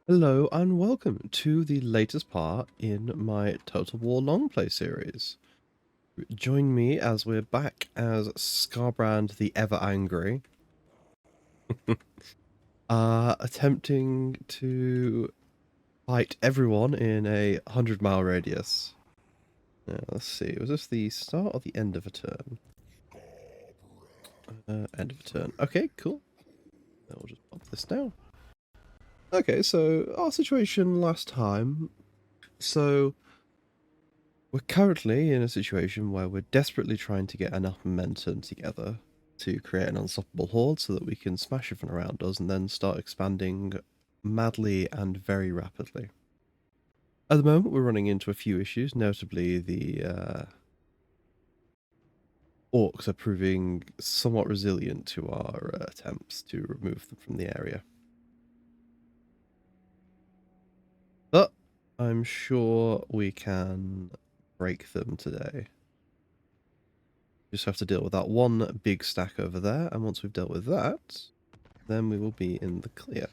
Hello and welcome to the latest part in my Total War long play series. Join me as we're back as Scarbrand the Ever Angry, attempting to fight everyone in a 100-mile radius. Now, let's see, was this the start or the end of a turn? End of a turn. Okay, cool. Then we'll just pop this down. Okay, so our situation last time. So we're currently in a situation where we're desperately trying to get enough momentum together to create an unstoppable horde so that we can smash everything around us and then start expanding madly and very rapidly. At the moment, we're running into a few issues, notably the orcs are proving somewhat resilient to our attempts to remove them from the area. But I'm sure we can break them today. Just have to deal with that one big stack over there, and once we've dealt with that, then we will be in the clear.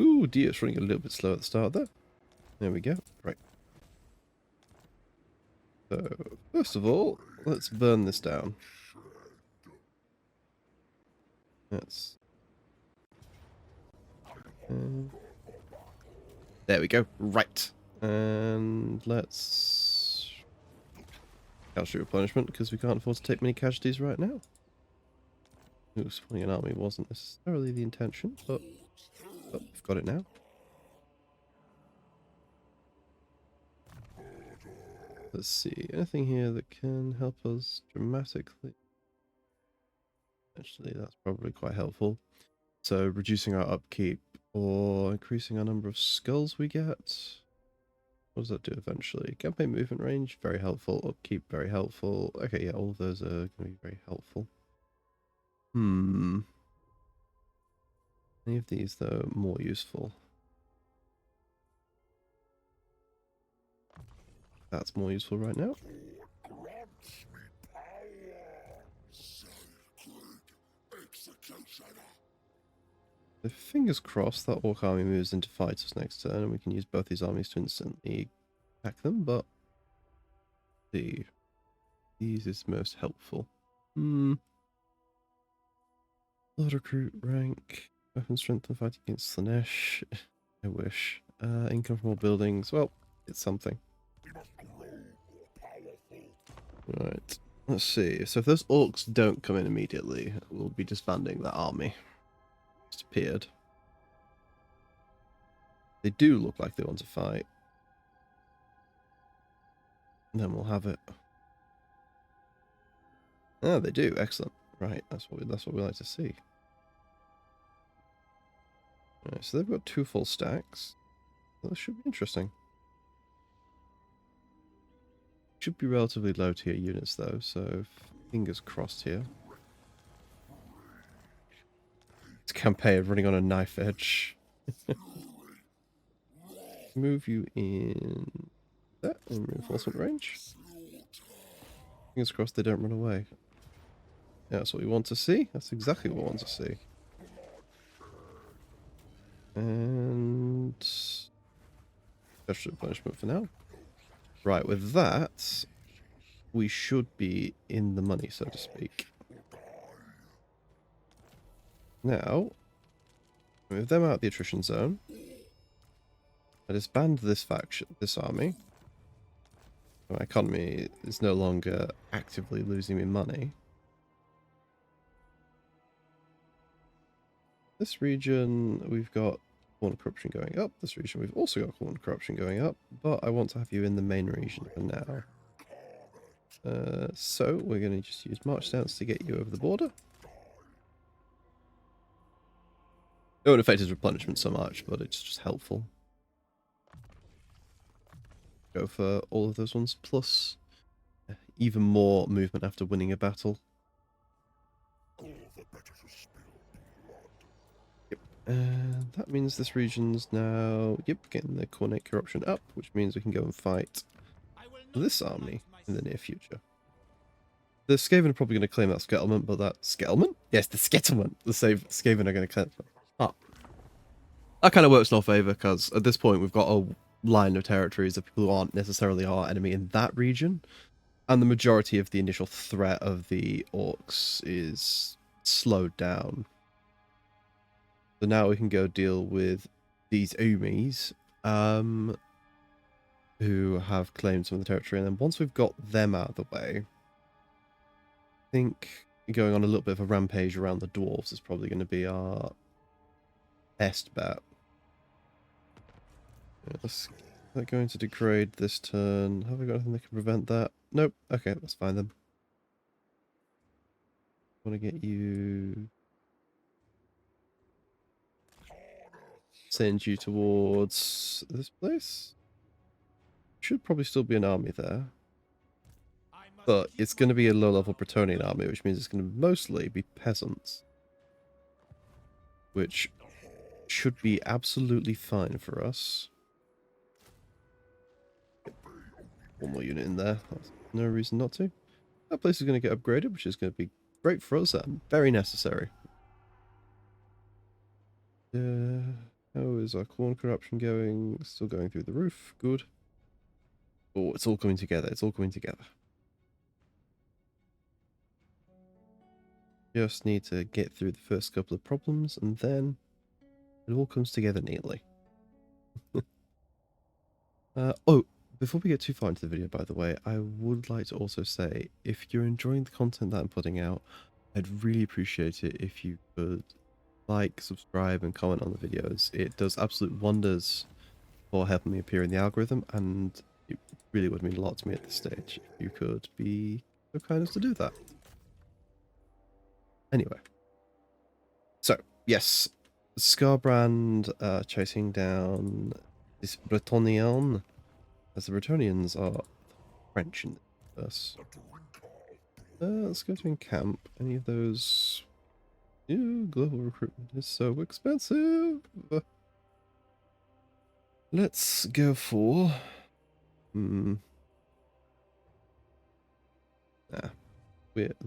Ooh, dear, it's running a little bit slow at the start there. There we go. Right. So, first of all, let's burn this down. That's... there we go. Right. And let's... casualty replenishment, because we can't afford to take many casualties right now. Ooh, spawning an army wasn't necessarily the intention, but we've got it now. Let's see, anything here that can help us dramatically? Actually, that's probably quite helpful. So, reducing our upkeep or increasing our number of skulls we get. What does that do eventually? Campaign movement range, very helpful. Upkeep, very helpful. Okay, yeah, all of those are going to be very helpful. Any of these, though, more useful? That's more useful right now. So fingers crossed that Orc army moves into fight us next turn and we can use both these armies to instantly attack them, but these is most helpful. Lord recruit rank, weapon strength and fight against Slanesh. I wish. Income from all buildings. Well, it's something. Right. Let's see. So if those orcs don't come in immediately, we'll be disbanding that army. Just appeared. They do look like they want to fight. And then we'll have it. Ah, they do. Excellent. Right. That's what we like to see. Alright, so they've got 2 full stacks. That should be interesting. Should be relatively low tier units though, so fingers crossed here. This campaign running on a knife edge. Move you in that in reinforcement range. Fingers crossed they don't run away. Yeah, that's what we want to see. That's exactly what we want to see. And special punishment for now. Right, with that, we should be in the money, so to speak. Now, move them out of the attrition zone. I disband this faction, this army. My economy is no longer actively losing me money. This region, we've got corn corruption going up. This region, we've also got corn corruption going up. But I want to have you in the main region for now. So we're going to just use March Stance to get you over the border. It won't affect his replenishment so much, but it's just helpful. Go for all of those ones, plus even more movement after winning a battle. Yep, and that means this region's now, getting the coordinate corruption up, which means we can go and fight this army in the near future. The Skaven are probably going to claim that Skettlement, but that... Skettlement? Yes, the Skettlement! The Skaven are going to claim... Oh. that kind of works in our favor, because at this point we've got a line of territories of people who aren't necessarily our enemy in that region, and the majority of the initial threat of the orcs is slowed down. So now we can go deal with these Umis, who have claimed some of the territory, and then once we've got them out of the way, I think going on a little bit of a rampage around the dwarves is probably going to be our best bet. Let's they're going to degrade this turn. Have we got anything that can prevent that? Nope. Okay, let's find them. I want to get you... Send you towards this place. Should probably still be an army there. But it's going to be a low-level Bretonnian army, which means it's going to mostly be peasants. Which should be absolutely fine for us. One more unit in there. That's no reason not to. That place is going to get upgraded, which is going to be great for us and very necessary. How is our corn corruption going? Still going through the roof. Good. Oh, it's all coming together. It's all coming together. Just need to get through the first couple of problems, and then it all comes together neatly. Oh, before we get too far into the video, by the way, I would like to also say, if you're enjoying the content that I'm putting out, I'd really appreciate it if you could like, subscribe, and comment on the videos. It does absolute wonders for helping me appear in the algorithm, and it really would mean a lot to me at this stage if you could be so kind as to do that. Anyway, so yes, Scarbrand chasing down this Bretonnian, as the Bretonnians are French in the verse. Let's go to encamp. Any of those? Ew, global recruitment is so expensive. Let's go for... the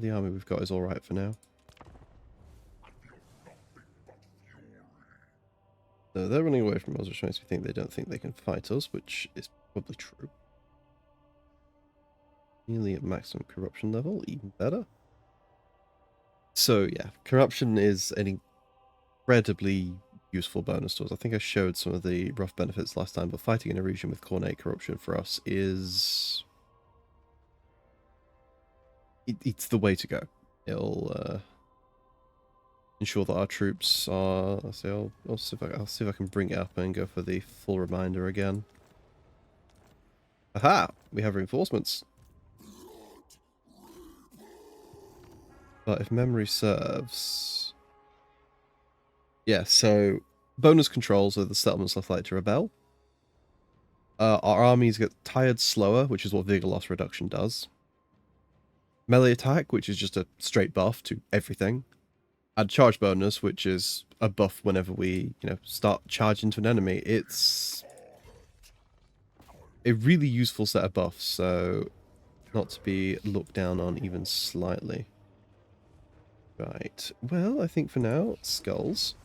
army we've got is alright for now. So they're running away from us, which makes me think they don't think they can fight us, which is probably true. Nearly at maximum corruption level, even better. So yeah, corruption is an incredibly useful bonus to us. I think I showed some of the rough benefits last time, but fighting in a region with Cornet corruption for us is... it's the way to go. It'll ensure that our troops are... I'll see if I can bring it up and go for the full reminder again. Aha! We have reinforcements. But if memory serves... yeah, so bonus controls are the settlements less likely to rebel. Our armies get tired slower, which is what vigor loss reduction does. Melee attack, which is just a straight buff to everything. And charge bonus, which is a buff whenever we, start charging to an enemy. It's a really useful set of buffs, so not to be looked down on even slightly. Right, well, I think for now, skulls.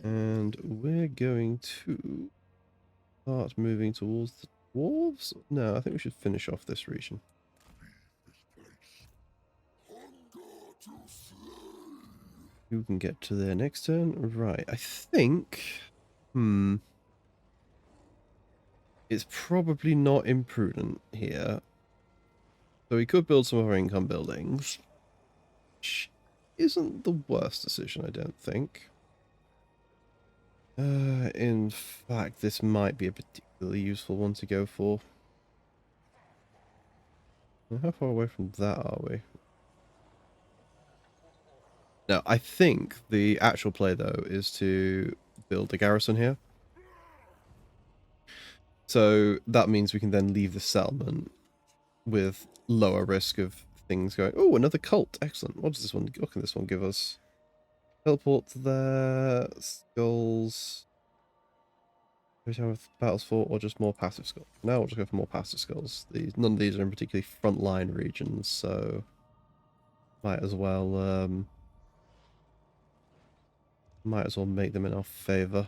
And we're going to start moving towards the dwarves? No, I think we should finish off this region. Who can get to their next turn? Right, I think... it's probably not imprudent here. So we could build some of our income buildings. Which isn't the worst decision, I don't think. In fact, this might be a particularly useful one to go for. How far away from that are we? No, I think the actual play, though, is to build a garrison here. So that means we can then leave the settlement with lower risk of things going... oh, another cult. Excellent. What does this one... what can this one give us? Teleport to there. Skulls. Every time with battles fought, or just more passive skulls? Now we'll just go for more passive skulls. None of these are in particularly frontline regions, so might as well Might as well make them in our favour.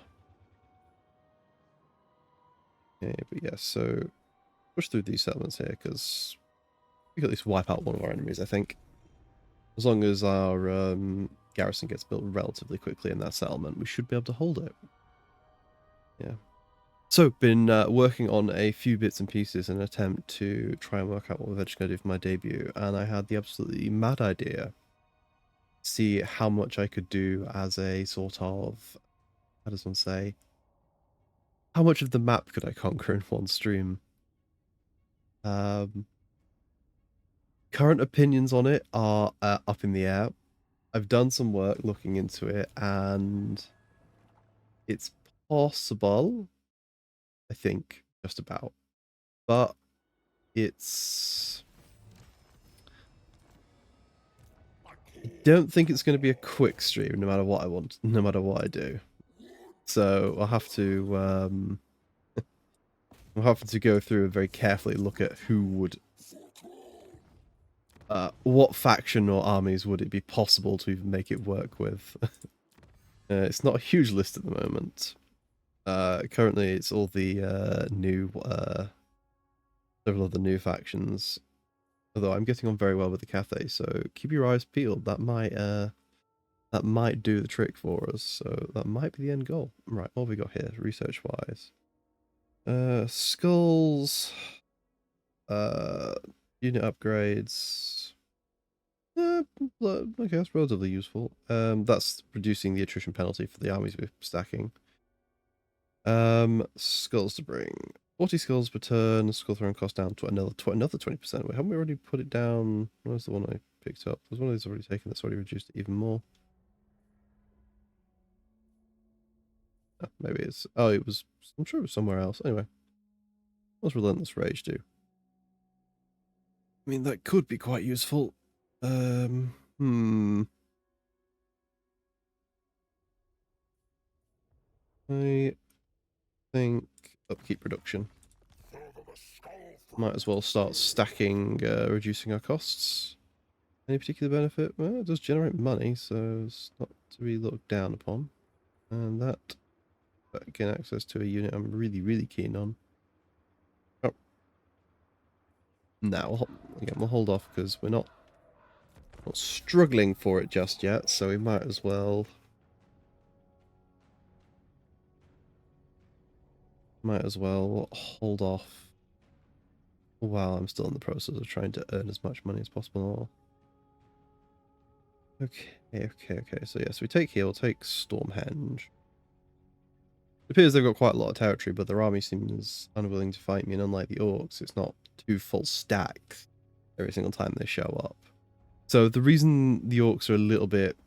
Okay, but yeah, so push through these settlements here, because we can at least wipe out one of our enemies, I think. As long as our garrison gets built relatively quickly in that settlement, we should be able to hold it. Yeah. So, been working on a few bits and pieces in an attempt to try and work out what we're eventually going to do for my debut, and I had the absolutely mad idea to see how much I could do as a sort of, how does one say, how much of the map could I conquer in one stream? Um, Current opinions on it are up in the air. I've done some work looking into it, and it's possible, I think, just about. But it's... I don't think it's going to be a quick stream, no matter what I want, no matter what I do. So I'll have to, I'll have to go through and very carefully look at who would... what faction or armies would it be possible to even make it work with? It's not a huge list at the moment. Currently, it's all the several of the new factions. Although I'm getting on very well with the Cathay, so keep your eyes peeled. That might do the trick for us. So that might be the end goal. Right, what have we got here, research wise? Skulls. Unit upgrades. I guess relatively useful. That's reducing the attrition penalty for the armies we're stacking. Skulls to bring. 40 skulls per turn. Skull throwing cost down to another 20%. Wait, haven't we already put it down? Where's the one I picked up? Was one of these already taken that's already reduced it even more? Oh, maybe it's... Oh, it was... I'm sure it was somewhere else. Anyway. What's Relentless Rage do? I mean, that could be quite useful. I think upkeep production. Might as well start stacking, reducing our costs. Any particular benefit? Well, it does generate money, so it's not to be looked down upon. And that gain access to a unit I'm really, really keen on. Oh. Now, again, we'll hold off because we're not struggling for it just yet, so we might as well... hold off while I'm still in the process of trying to earn as much money as possible. Okay. So yes, we take here, we'll take Stormhenge. It appears they've got quite a lot of territory, but their army seems unwilling to fight me, and unlike the Orcs, it's not two full stacks every single time they show up. So the reason the Orcs are a little bit,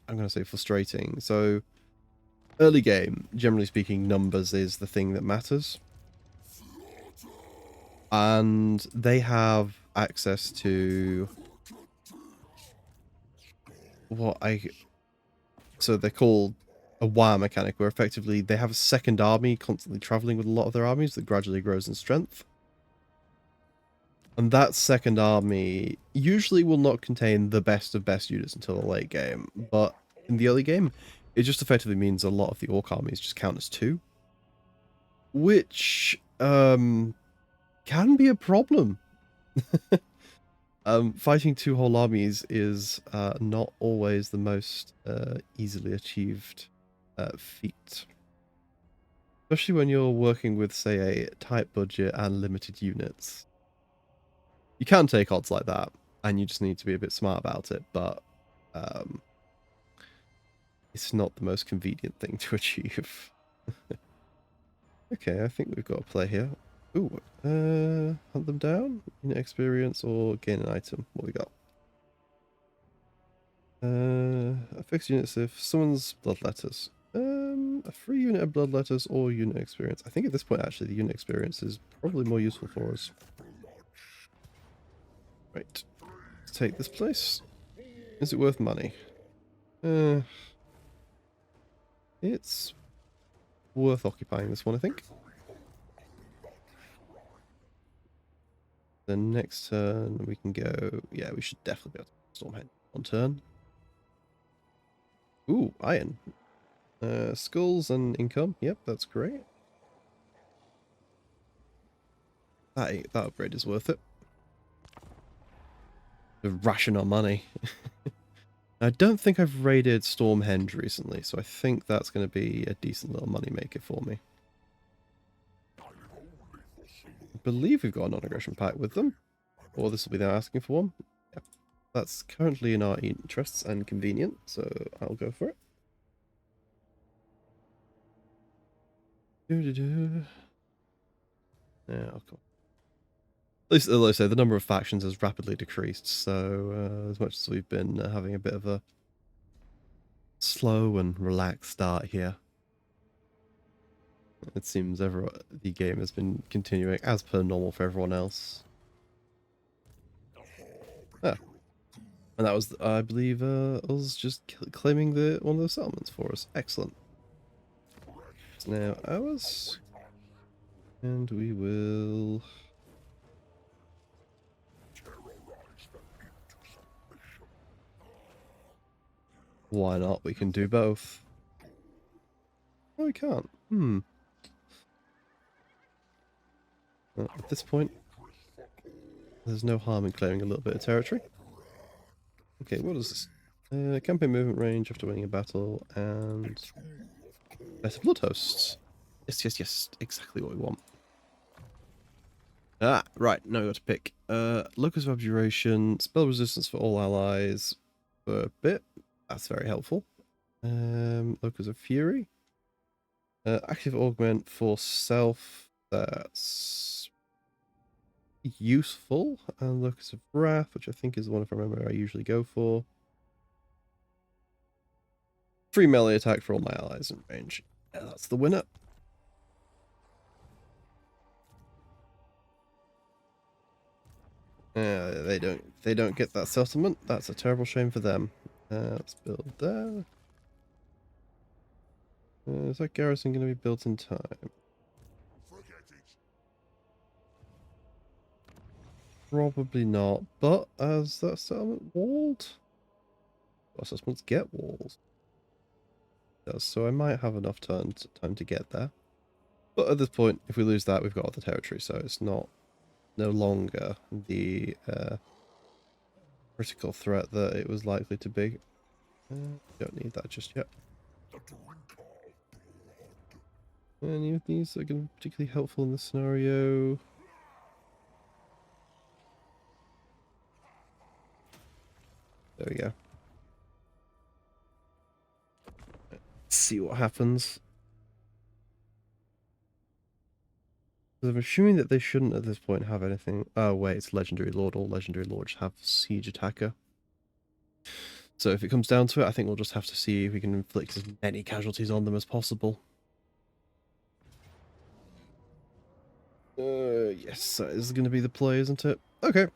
I'm going to say frustrating, so early game, generally speaking, numbers is the thing that matters. And they have access to so they're called a wire mechanic, where effectively they have a second army constantly traveling with a lot of their armies that gradually grows in strength. And that second army usually will not contain the best of best units until the late game, but in the early game, it just effectively means a lot of the Orc armies just count as 2. Which can be a problem. Fighting 2 whole armies is not always the most easily achieved feat. Especially when you're working with, say, a tight budget and limited units. You can take odds like that, and you just need to be a bit smart about it, but it's not the most convenient thing to achieve. Okay, I think we've got a play here. Ooh, hunt them down, unit experience, or gain an item. What we got? Affix units if someone's bloodletters. A free unit of bloodletters or unit experience. I think at this point, actually, the unit experience is probably more useful for us. Right, let's take this place. Is it worth money? It's worth occupying this one, I think. The next turn we can go... Yeah, we should definitely be able to Stormhead on turn. Ooh, iron. Skulls and income. Yep, that's great. That upgrade is worth it. To ration our money. I don't think I've raided Stormhenge recently, so I think that's going to be a decent little money maker for me. I believe we've got a non-aggression pact with them, or this will be them asking for one. Yeah. That's currently in our interests and convenient, so I'll go for it. Yeah, I'll come. At least, as I say, the number of factions has rapidly decreased, so as much as we've been having a bit of a slow and relaxed start here, it seems the game has been continuing as per normal for everyone else. Ah, and that was, I believe, us just claiming one of those settlements for us. Excellent. It's now ours, and we will. Why not? We can do both. No, we can't. At this point, there's no harm in claiming a little bit of territory. Okay, what is this? Campaign movement range after winning a battle, and better blood hosts. Yes, yes, yes. Exactly what we want. Ah, right. Now we got to pick. Locus of Abjuration, spell resistance for all allies for a bit. That's very helpful. Locus of Fury. Active augment for self. That's useful. And Locus of Wrath, which I think is the one, if I remember, I usually go for. Free melee attack for all my allies in range. Yeah, that's the winner. They don't get that settlement. That's a terrible shame for them. Let's build there. Is that garrison going to be built in time? Probably not. But as that settlement walled? Well, settlements get walls. It does, so I might have enough time to get there. But at this point, if we lose that, we've got other territory, so it's no longer the critical threat that it was likely to be. Don't need that just yet. Any of these are going to be particularly helpful in this scenario? There we go. Let's see what happens. I'm assuming that they shouldn't at this point have anything. Oh wait, it's Legendary Lord. All Legendary Lords have Siege Attacker. So if it comes down to it, I think we'll just have to see if we can inflict as many casualties on them as possible. Yes, that is going to be the play, isn't it? Okay.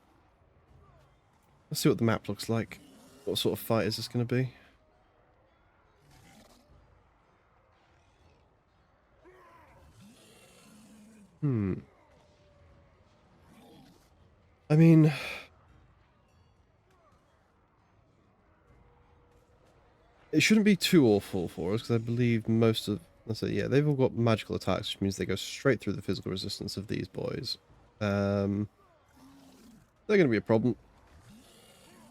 Let's see what the map looks like. What sort of fight is this going to be? I mean, it shouldn't be too awful for us, because I believe most of... Let's say, yeah, they've all got magical attacks, which means they go straight through the physical resistance of these boys. They're going to be a problem.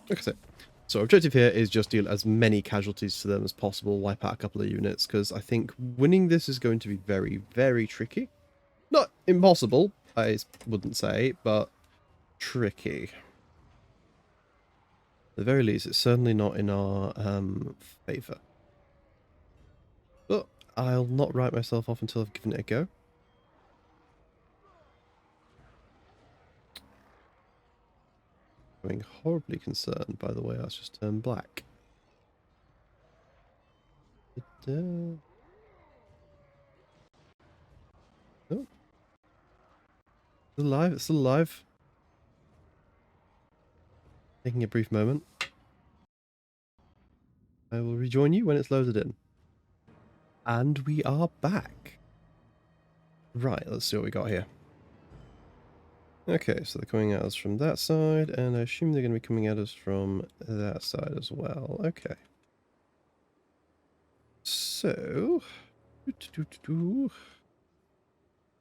Like I said, so our objective here is just deal as many casualties to them as possible, wipe out a couple of units, because I think winning this is going to be very, very tricky. Not impossible, I wouldn't say, but tricky. At the very least, it's certainly not in our favour. But I'll not write myself off until I've given it a go. I'm horribly concerned by the way that's just turned black. Oh. It's alive, it's still alive. Taking a brief moment. I will rejoin you when it's loaded in. And we are back. Right, let's see what we got here. Okay, so they're coming at us from that side, and I assume they're going to be coming at us from that side as well. Okay. So, what am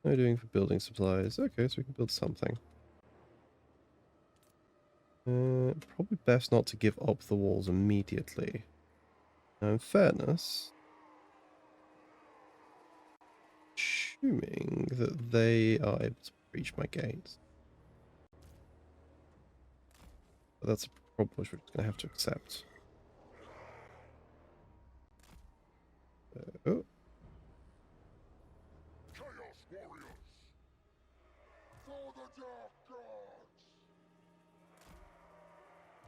I doing for building supplies? Okay, so we can build something. Probably best not to give up the walls immediately. Now, in fairness, assuming that they are able to breach my gates. But that's a problem which we're just going to have to accept. Oh. Chaos Warriors! For the Dark Gods!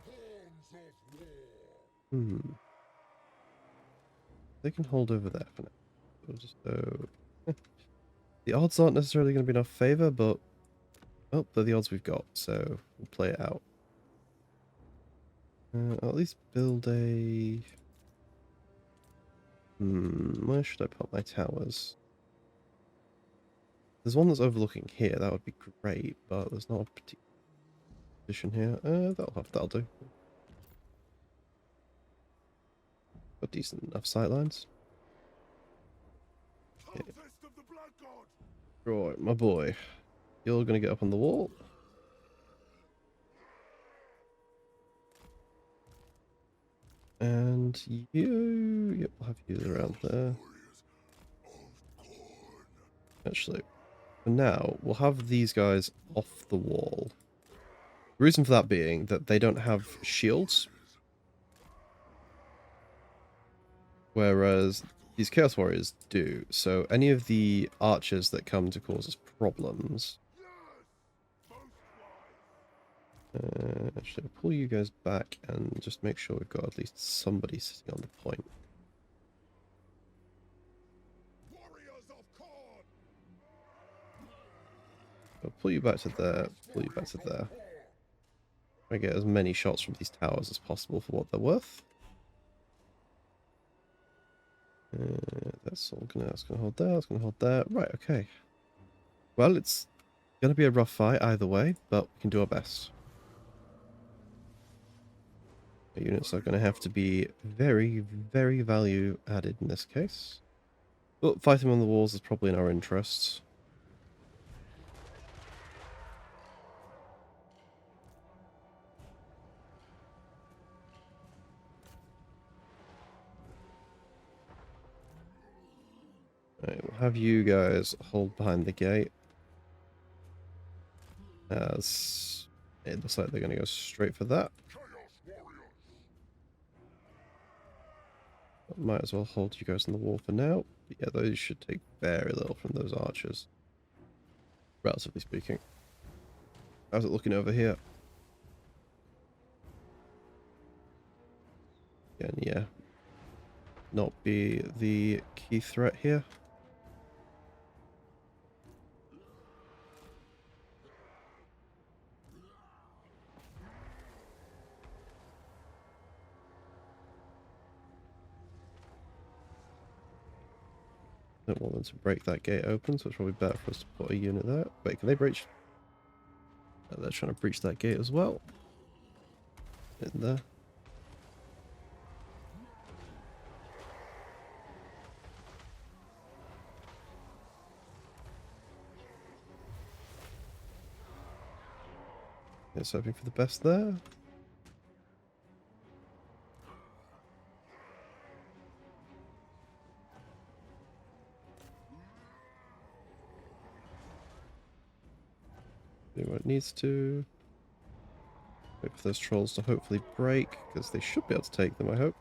Horns of War! They can hold over there for now. We'll just the odds aren't necessarily going to be in our favor, but well, they're the odds we've got, so we'll play it out. I'll at least build a... where should I put my towers? There's one that's overlooking here, that would be great, but there's not a particular position here. That'll do. Got decent enough sightlines. Okay. Right, my boy. You're gonna get up on the wall. And you... Yep, I'll have you around there. Actually, for now, we'll have these guys off the wall. The reason for that being that they don't have shields. Whereas these Chaos Warriors do. So any of the archers that come to cause us problems... actually, I'll pull you guys back and just make sure we've got at least somebody sitting on the point. I'll pull you back to there, pull you back to there. I get as many shots from these towers as possible for what they're worth. That's all that's gonna hold there, that's gonna hold there. Right, okay. Well, it's gonna be a rough fight either way, but we can do our best. The units are gonna have to be very, very value added in this case. But fighting on the walls is probably in our interests. Right, we'll have you guys hold behind the gate. As it looks like they're going to go straight for that. But might as well hold you guys on the wall for now. But yeah, those should take very little from those archers. Relatively speaking. How's it looking over here? Again, yeah. Not be the key threat here. Don't want them to break that gate open, so it's probably better for us to put a unit there. Wait, can they breach? No, they're trying to breach that gate as well. In there. Just hoping for the best there. Doing what it needs to. Wait for those trolls to hopefully break, because they should be able to take them, I hope.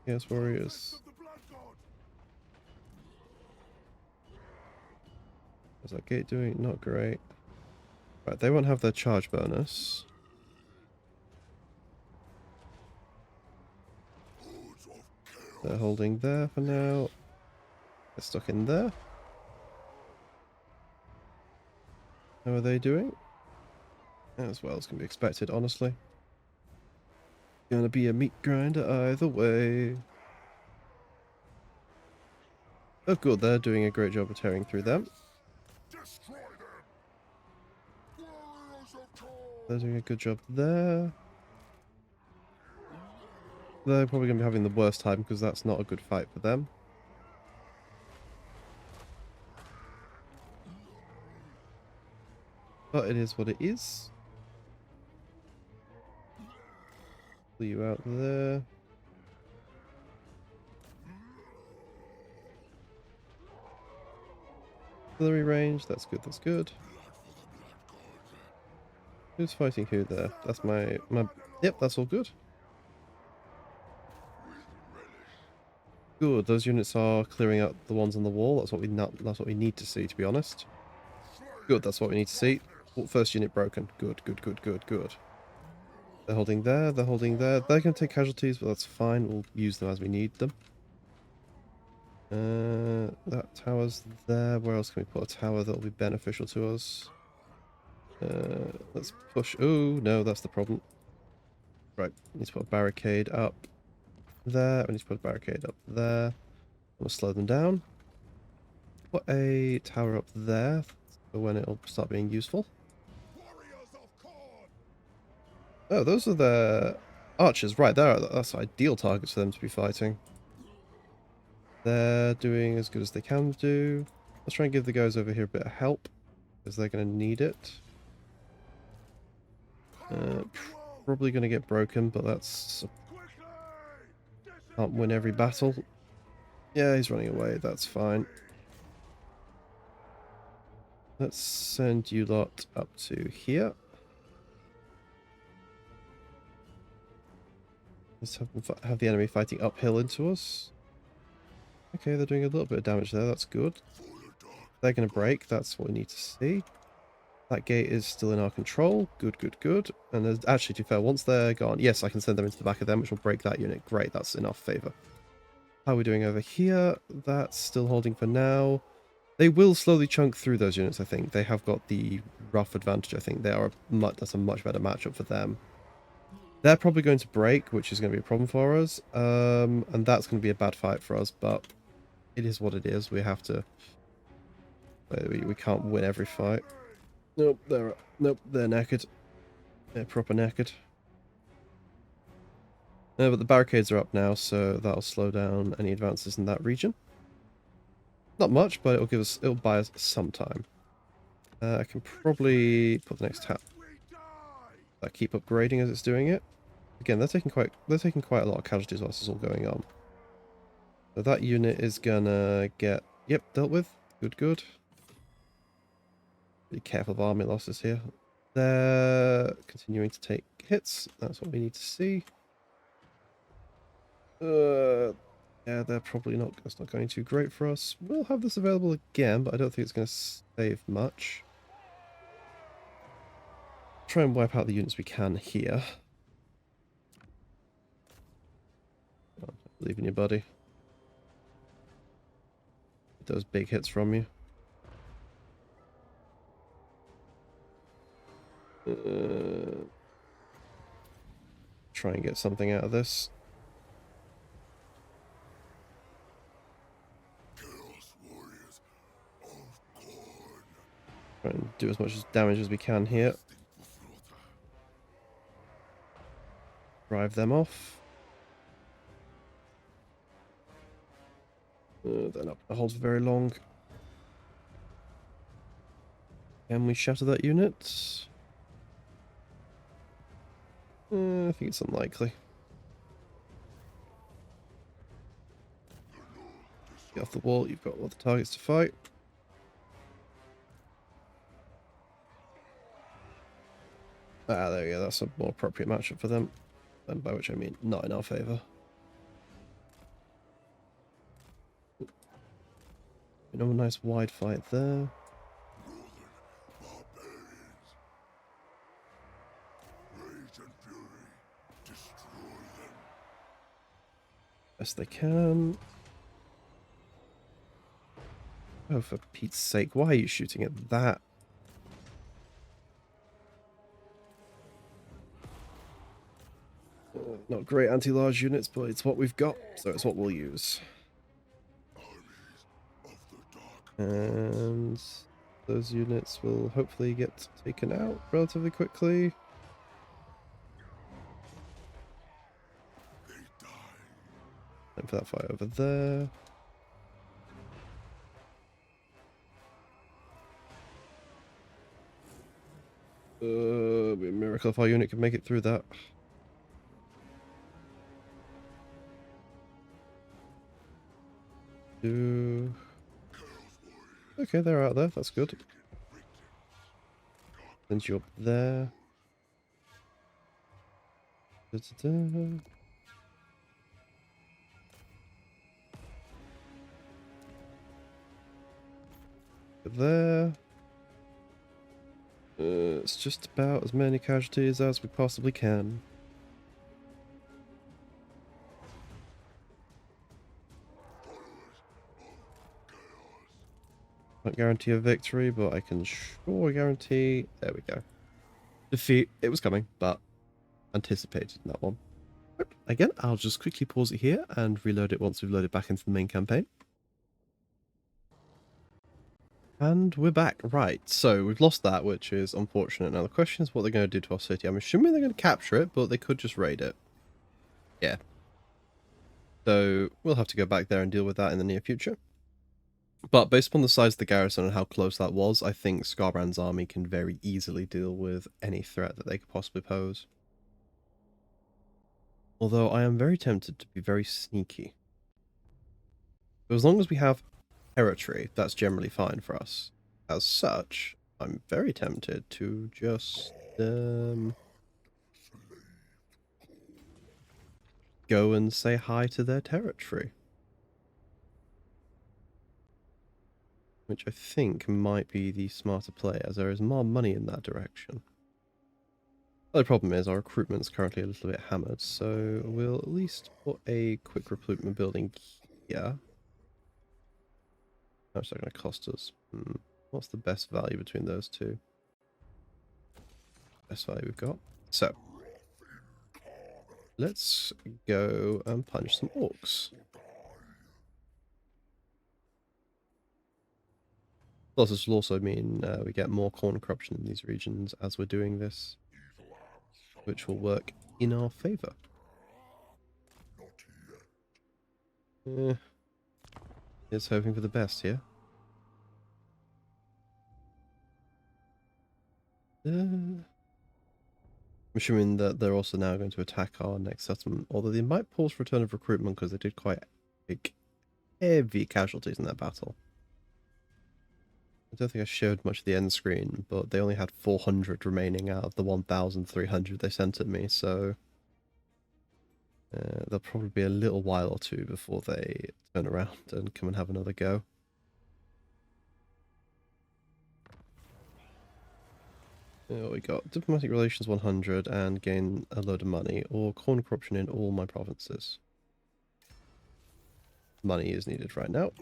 Yes, warriors. How's that gate doing? Not great. Right, they won't have their charge bonus. They're holding there for now. They're stuck in there. How are they doing? As well as can be expected, honestly. Gonna be a meat grinder either way. Oh good, they're doing a great job of tearing through them. They're doing a good job there. they're probably going to be having the worst time because that's not a good fight for them. But it is what it is. Pull you out there. Artillery range, that's good, that's good. Who's fighting who there? That's my... Yep, that's all good. Good, those units are clearing out the ones on the wall. That's what we need to see, to be honest. Good, that's what we need to see. Oh, first unit broken. Good, good, good, good, good. They're holding there, they're holding there. They're going to take casualties, but that's fine. We'll use them as we need them. That tower's there. Where else can we put a tower that'll be beneficial to us? Let's push... Oh, no, that's the problem. Right, we need to put a barricade up there. We need to put a barricade up there. We'll slow them down. Put a tower up there for when it'll start being useful. Oh, those are the archers. Right, that's ideal targets for them to be fighting. They're doing as good as they can do. Let's try and give the guys over here a bit of help, because they're going to need it. Probably going to get broken, but that's... Can't win every battle. Yeah, he's running away. That's fine. Let's send you lot up to here. Let's have the enemy fighting uphill into us. Okay, they're doing a little bit of damage there. That's good. They're going to break. That's what we need to see. That gate is still in our control. Good, good, good. And there's actually, to be fair, once they're gone, yes, I can send them into the back of them, which will break that unit. Great, that's in our favour. How are we doing over here? That's still holding for now. They will slowly chunk through those units, I think. They have got the rough advantage, I think. That's a much better matchup for them. They're probably going to break, which is going to be a problem for us. And that's going to be a bad fight for us, but it is what it is. We have to... We can't win every fight. Nope, they're naked. They're proper naked. But the barricades are up now, so that'll slow down any advances in that region. Not much, but it'll buy us some time. I can probably put the next tap. Keep upgrading as it's doing it. Again, they're taking quite a lot of casualties whilst this is all going on. So that unit is gonna get dealt with. Good, good. Be careful of army losses here. They're continuing to take hits. That's what we need to see. Yeah, they're probably not. That's not going too great for us. We'll have this available again, but I don't think it's going to save much. Try and wipe out the units we can here. Oh, I believe in you, buddy. Get those big hits from you. Try and get something out of this. Try and do as much damage as we can here. Drive them off. They're not going to hold for very long. Can we shatter that unit? I think it's unlikely. Get off the wall, you've got other targets to fight. Ah, there we go, that's a more appropriate matchup for them. And by which I mean, not in our favour. A nice wide fight there. Best they can. Oh, for Pete's sake, why are you shooting at that? Not great anti-large units, but it's what we've got, so it's what we'll use. And those units will hopefully get taken out relatively quickly. And for that fight over there. It'd be a miracle if our unit can make it through that. Okay, they're out there. That's good. Send you up there. Da-da-da. There. It's just about as many casualties as we possibly can. Can't guarantee a victory, but I can sure guarantee... There we go. Defeat. It was coming, but anticipated in that one. Again, I'll just quickly pause it here and reload it once we've loaded back into the main campaign. And we're back. Right, so we've lost that, which is unfortunate. Now the question is what they're going to do to our city. I'm assuming they're going to capture it, but they could just raid it. Yeah. So we'll have to go back there and deal with that in the near future. But based upon the size of the garrison and how close that was, I think Skarbrand's army can very easily deal with any threat that they could possibly pose. Although I am very tempted to be very sneaky. But as long as we have territory, that's generally fine for us. As such, I'm very tempted to just go and say hi to their territory. Which I think might be the smarter play, as there is more money in that direction. The problem is our recruitment's currently a little bit hammered, so we'll at least put a quick recruitment building here. How much is that going to cost us? What's the best value between those two? Best value we've got. So, let's go and punch some orcs. Plus, this will also mean we get more corn corruption in these regions as we're doing this, which will work in our favour. It's hoping for the best here. I'm assuming that they're also now going to attack our next settlement, although they might pause for return of recruitment because they did quite big, heavy casualties in that battle. I don't think I showed much of the end screen, but they only had 400 remaining out of the 1,300 they sent at me, so there'll probably be a little while or two before they turn around and come and have another go. We got diplomatic relations 100 and gain a load of money, or corn corruption in all my provinces. Money is needed right now.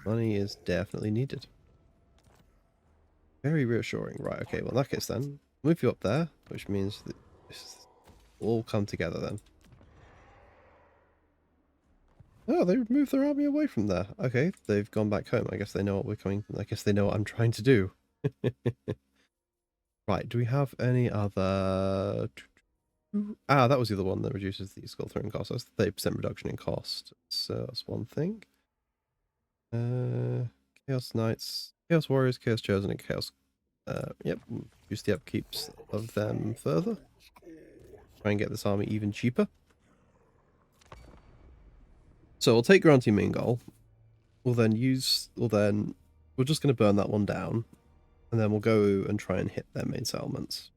Money is definitely needed. Very reassuring. Right, okay, well in that case then, move you up there, which means that this will all come together then. Oh, they moved their army away from there. Okay, they've gone back home. I guess they know what we're coming. I guess they know what I'm trying to do. Right, do we have any other... Ah, that was the other one that reduces the skull throwing cost. That's 30% reduction in cost. So that's one thing. Chaos Knights, Chaos Warriors, Chaos Chosen, and Chaos... yep, use the upkeeps of them further. Try and get this army even cheaper. So we'll take Granty Mingol. We're just going to burn that one down. And then we'll go and try and hit their main settlements.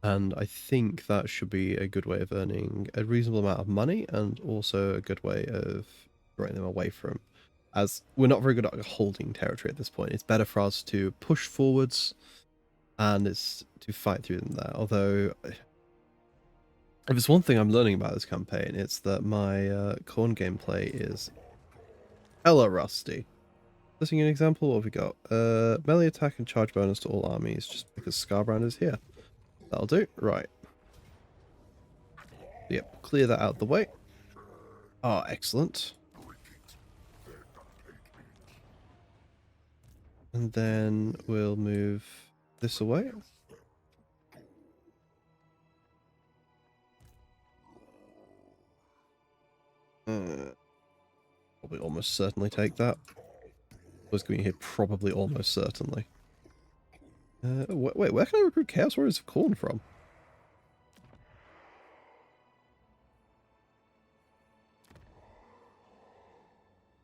And I think that should be a good way of earning a reasonable amount of money and also a good way of drawing them away from. As we're not very good at holding territory at this point. It's better for us to push forwards and it's to fight through them there. Although, if it's one thing I'm learning about this campaign, it's that my corn gameplay is hella rusty. Listing an example, what have we got? Melee attack and charge bonus to all armies, just because Skarbrand is here. That'll do. Right. Yep, clear that out of the way. Oh, excellent. And then we'll move this away. Probably almost certainly take that. What's going here? Probably almost certainly. Wait, where can I recruit Chaos Warriors of Khorne from?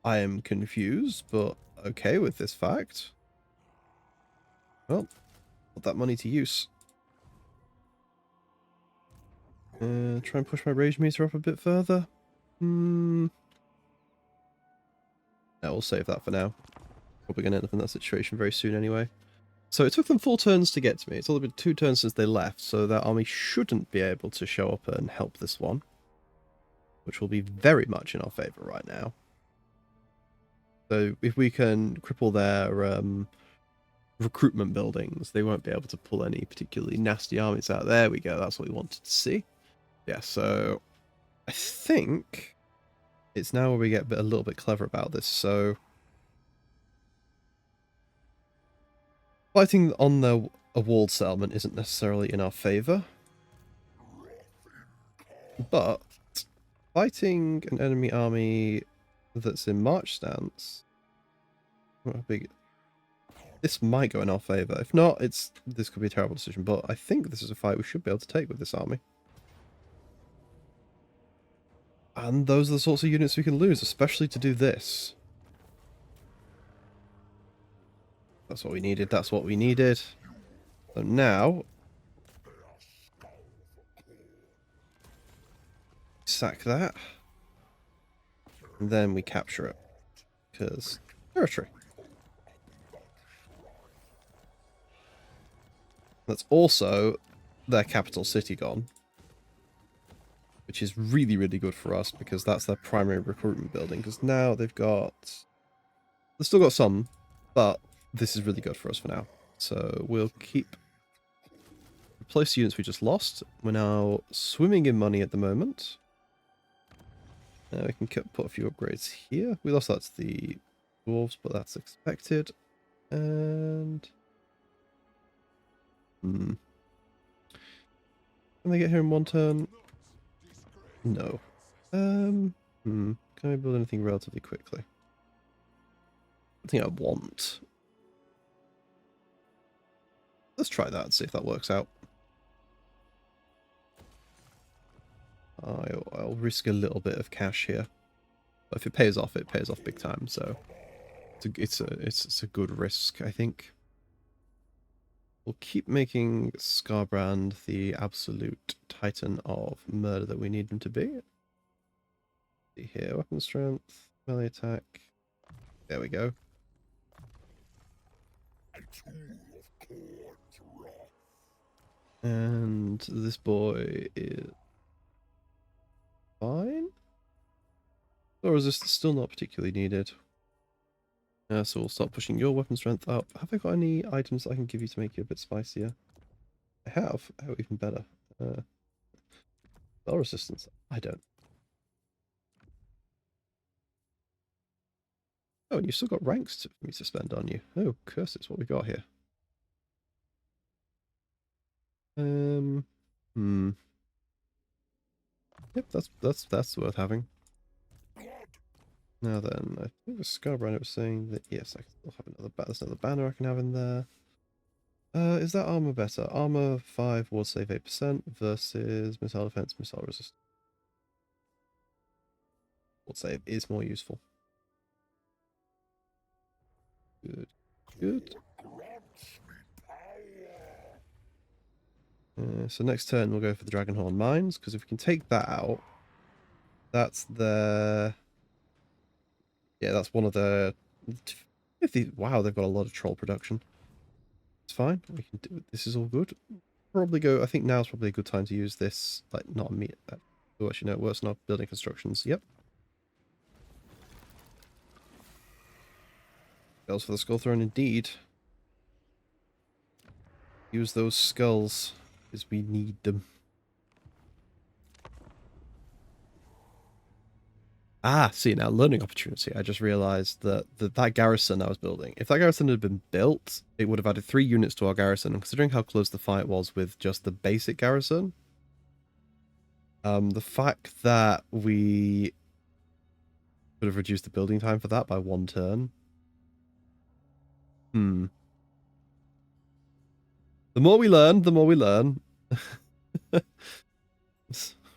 I am confused, but okay with this fact. Well, put that money to use. Try and push my rage meter up a bit further. No, we'll save that for now. Probably going to end up in that situation very soon anyway. So it took them 4 turns to get to me. It's only been 2 turns since they left, so that army shouldn't be able to show up and help this one. Which will be very much in our favour right now. So if we can cripple their recruitment buildings, they won't be able to pull any particularly nasty armies out. There we go, that's what we wanted to see. Yeah, so I think it's now where we get a little bit clever about this. So fighting on a walled settlement isn't necessarily in our favour, but fighting an enemy army that's in march stance, this might go in our favour. If not, this could be a terrible decision, but I think this is a fight we should be able to take with this army. And those are the sorts of units we can lose, especially to do this. That's what we needed, that's what we needed. So now, sack that. And then we capture it. Because territory. That's also their capital city gone. Which is really, really good for us because that's their primary recruitment building. Because now they've still got some, but this is really good for us for now. So we'll replace the units we just lost. We're now swimming in money at the moment. Now we can put a few upgrades here. We lost that to the dwarves, but that's expected. And can they get here in 1 turn? No. Can I build anything relatively quickly? I think I want. Let's try that and see if that works out. I'll risk a little bit of cash here, but if it pays off big time. So it's a good risk, I think. We'll keep making Scarbrand the absolute titan of murder that we need him to be. See here, weapon strength, melee attack. There we go. And this boy is fine. Or is this still not particularly needed? So we'll start pushing your weapon strength up. Have I got any items I can give you to make you a bit spicier? I have. Oh, even better. Spell resistance. I don't. Oh, and you've still got ranks for me to spend on you. Oh, curses, what we got here? Yep, that's worth having. Now then, I think the Scarbrand was saying that yes, I can still have there's another banner I can have in there. Is that armor better? Armor 5, ward save 8% versus missile defense, missile resistance. Ward save is more useful. Good, good. So next turn we'll go for the Dragonhorn Mines, because if we can take that out, that's the... Yeah, that's one of the... Wow, they've got a lot of troll production. It's fine. We can do it. This is all good. Probably go... I think now's probably a good time to use this. Like, not immediate... Oh, actually, no, worse not building constructions. Yep. Skulls for the Skull Throne, indeed. Use those skulls, because we need them. Ah, see, now learning opportunity. I just realized that that garrison I was building, if that garrison had been built, it would have added 3 units to our garrison. And considering how close the fight was with just the basic garrison, the fact that we Could have reduced the building time for that by 1 turn. The more we learn, the more we learn.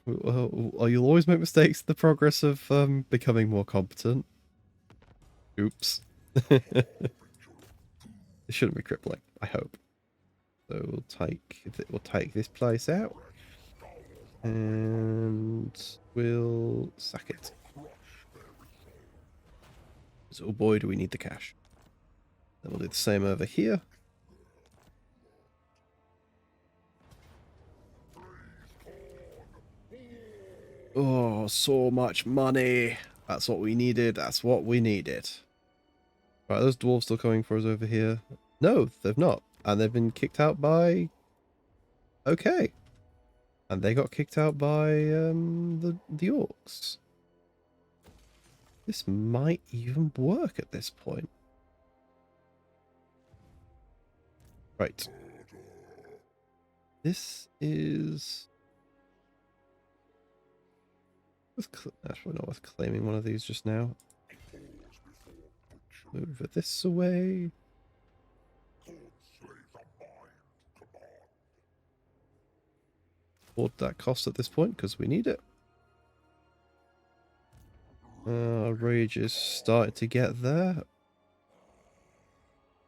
You'll always make mistakes in the progress of becoming more competent. Oops. It shouldn't be crippling, I hope. So we'll take this place out. And we'll sack it. So, oh boy, do we need the cash. Then we'll do the same over here. Oh, so much money. That's what we needed. That's what we needed. Right, are those dwarves still coming for us over here? No, they've not. And they've been kicked out by... Okay. And they got kicked out by the orcs. This might even work at this point. Right. This is... Actually not worth claiming one of these just now. Move this away. Afford that cost at this point because we need it. Rage is starting to get there.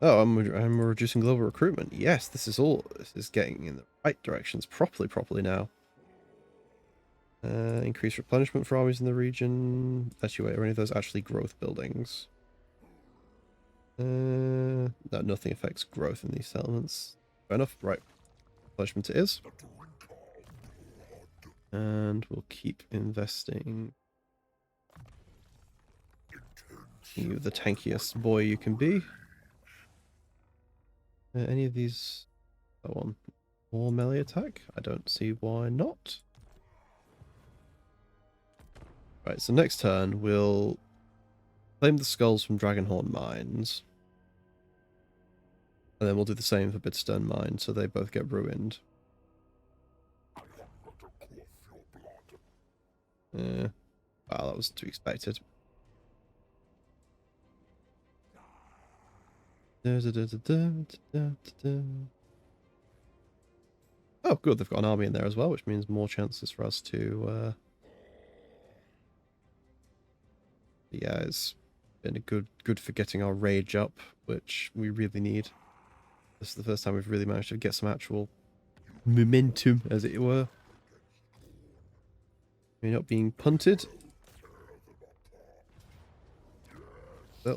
Oh, I'm reducing global recruitment. Yes, this is getting in the right directions properly now. Increase replenishment for armies in the region. Actually, wait, are any of those actually growth buildings? No, nothing affects growth in these settlements. Fair enough, right. Replenishment it is. And we'll keep investing. You the tankiest boy you can be. Any of these... That one. More melee attack? I don't see why not. Right, so next turn we'll claim the skulls from Dragonhorn Mines. And then we'll do the same for Bitstone Mine, so they both get ruined. Yeah. Wow, that was to be expected. Oh, good, they've got an army in there as well, which means more chances for us to... Yeah, it's been a good for getting our rage up, which we really need. This is the first time we've really managed to get some actual momentum, as it were. We're not being punted.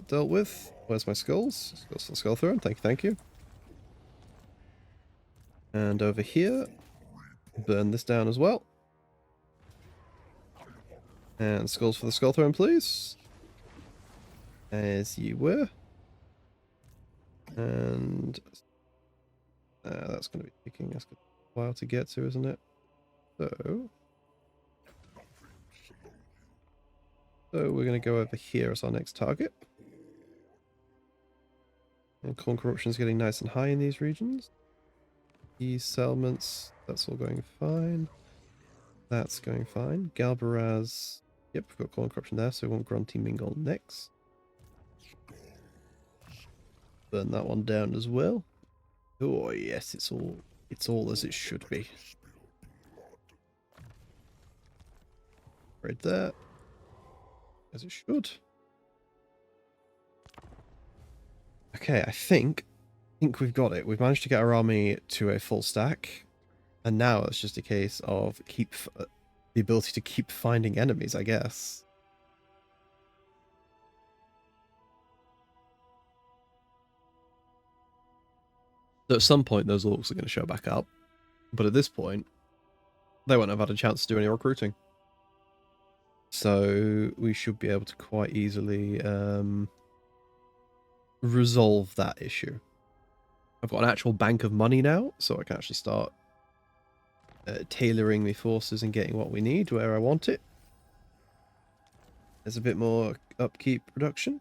Dealt with. Where's my skulls? Skulls for the skull throne. Thank you. And over here, burn this down as well. And skulls for the skull throne, please. As you were. And that's going to be taking us a while to get to, isn't it? So we're going to go over here as our next target. And corn corruption is getting nice and high in these regions. These settlements, that's all going fine. That's going fine. Galbaraz, yep, we've got corn corruption there, so we want Grunty Mingle next. Burn that one down as well. Oh yes, it's all as it should be. Right there. As it should. Okay, I think we've got it. We've managed to get our army to a full stack. And now it's just a case of the ability to keep finding enemies, I guess. So at some point, those orcs are going to show back up. But at this point, they won't have had a chance to do any recruiting. So we should be able to quite easily resolve that issue. I've got an actual bank of money now, so I can actually start tailoring my forces and getting what we need where I want it. There's a bit more upkeep production.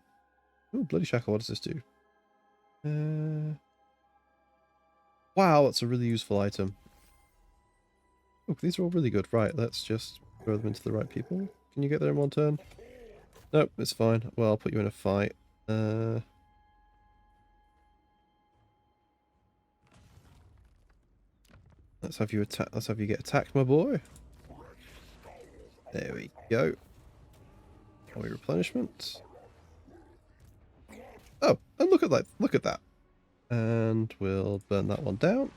Oh, bloody shackle, what does this do? Wow, that's a really useful item. Oh, these are all really good. Right, let's just throw them into the right people. Can you get there in one turn? Nope, it's fine. Well, I'll put you in a fight. Let's have you attack. Let's have you get attacked, my boy. There we go. Are we replenishment? Oh, and look at that! Look at that! And we'll burn that one down.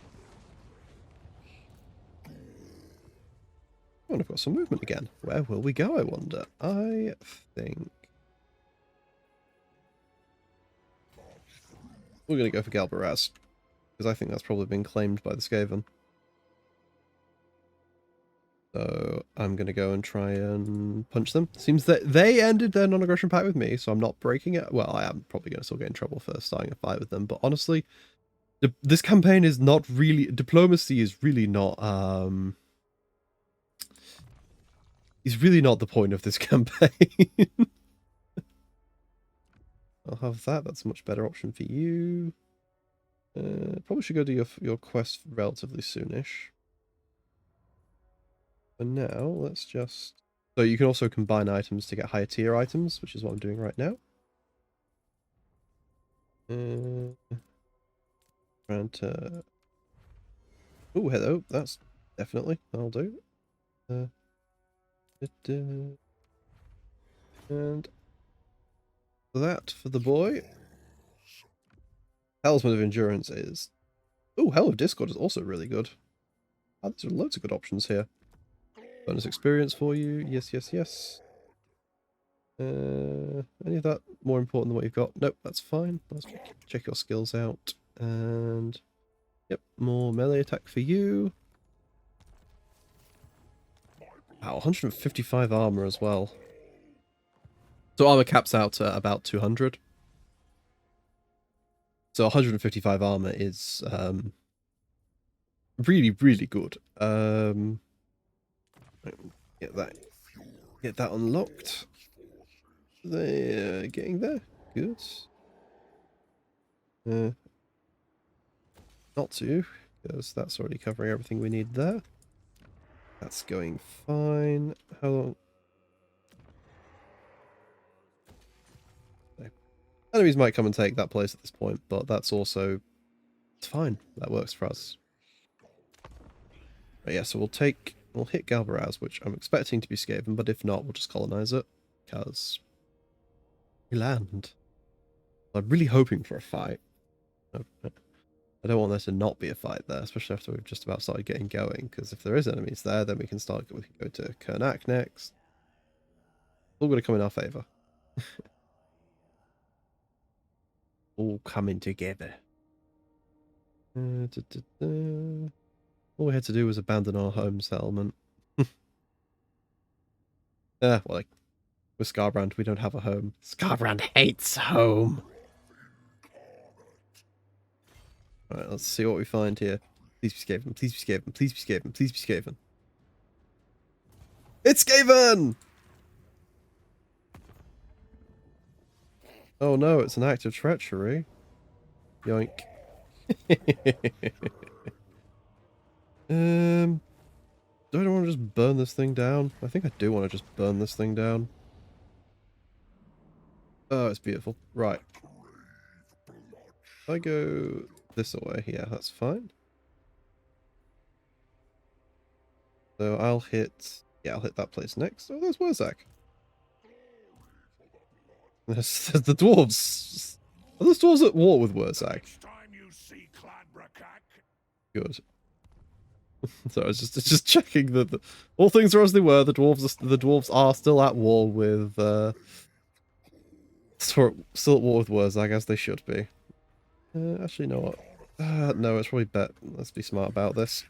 Oh, and I've got some movement again. Where will we go, I wonder? I think we're going to go for Galbaraz, because I think that's probably been claimed by the Skaven. So I'm going to go and try and punch them. Seems that they ended their non-aggression pact with me, so I'm not breaking it. Well, I am probably going to still get in trouble for starting a fight with them, but honestly, this campaign is not really... Diplomacy is really not... is really not the point of this campaign. I'll have that. That's a much better option for you. Probably should go do your quest relatively soonish. For now, let's just... So you can also combine items to get higher tier items, which is what I'm doing right now. Trying to... Oh, hello. That's definitely... I'll do. And... that for the boy. Talisman of Endurance is... Oh, Hell of Discord is also really good. Oh, there's loads of good options here. Bonus experience for you. Yes, yes, yes. Any of that more important than what you've got? Nope, that's fine. Let's check your skills out. And... Yep, more melee attack for you. Wow, 155 armor as well. So armor caps out at about 200. So 155 armor is really, really good. Get that unlocked. They're getting there. Good. Not to, because that's already covering everything we need there. That's going fine. How long? Enemies might come and take that place at this point, but that's also... It's fine. That works for us. But yeah, so we'll hit Galbaraz, which I'm expecting to be Skaven, but if not, we'll just colonize it, because we land. I'm really hoping for a fight. I don't want there to not be a fight there, especially after we've just about started getting going, because if there is enemies there, then we can go to Kernak next. All going to come in our favour. All coming together. All we had to do was abandon our home settlement. Well, like, with Scarbrand, we don't have a home. Scarbrand hates home. Alright, let's see what we find here. Please be Skaven, please be Skaven, please be Skaven, please be Skaven. It's Skaven! Oh no, it's an act of treachery. Yoink. Do I want to just burn this thing down? I think I do want to just burn this thing down. Oh, it's beautiful. Right. If I go this way, yeah, that's fine. So I'll hit... Yeah, I'll hit that place next. Oh, there's Wurzak. There's the dwarves. Are the dwarves at war with Wurzak? Good. So I was just checking that all things are as they were. The dwarves are still at war with still at war with Wurzak, as they should be. Actually, you know what? No, it's probably bet. Let's be smart about this.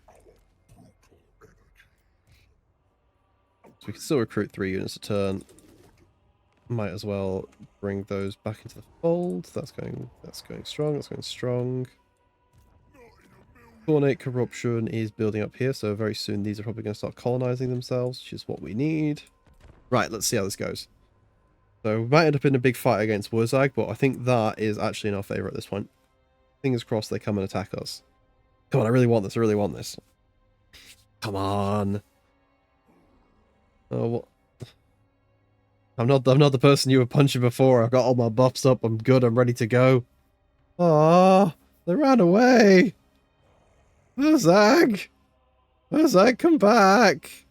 So we can still recruit 3 units a turn. Might as well bring those back into the fold. That's going strong. That's going strong. Ornate corruption is building up here, so very soon these are probably going to start colonizing themselves, which is what we need. Right, let's see how this goes. So we might end up in a big fight against Wurzag, but I think that is actually in our favor at this point. Fingers crossed they come and attack us. Come on, I really want this. I really want this. Come on. Oh, what? I'm not the person you were punching before. I've got all my buffs up. I'm good. I'm ready to go. Ah, they ran away. Zag. Zag, come back.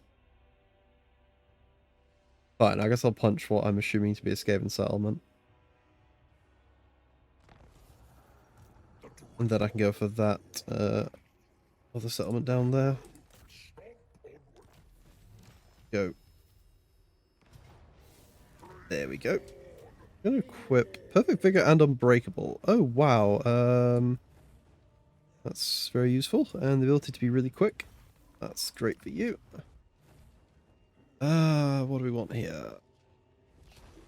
Fine, I guess I'll punch what I'm assuming to be a Skaven settlement. And then I can go for that other settlement down there. Go. There we go. I'm gonna equip Perfect Vigor and Unbreakable. Oh wow. That's very useful. And the ability to be really quick. That's great for you. What do we want here?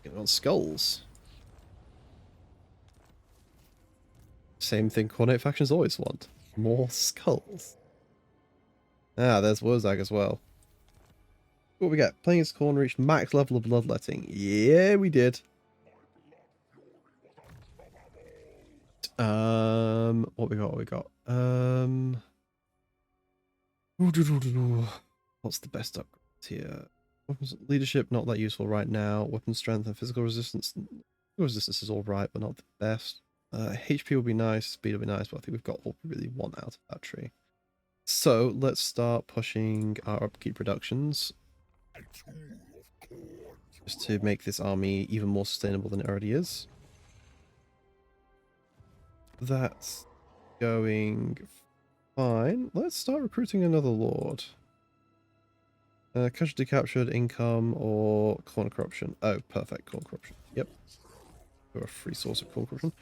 We want skulls. Same thing Coordinate factions always want. More skulls. Ah, there's Wurzag as well. What we get? Playing as Corn reached max level of bloodletting. Yeah, we did. What we got? What we got? What's the best upgrades here? Weapons leadership, not that useful right now. Weapon strength and physical resistance. Physical resistance is alright, but not the best. HP will be nice, speed will be nice, but I think we've got what we really want out of that tree. So let's start pushing our upkeep reductions. Just to make this army even more sustainable than it already is. That's going fine. Let's start recruiting another lord. Casualty captured, income, or corn corruption. Oh, perfect, corn corruption. Yep. Or a free source of corn corruption.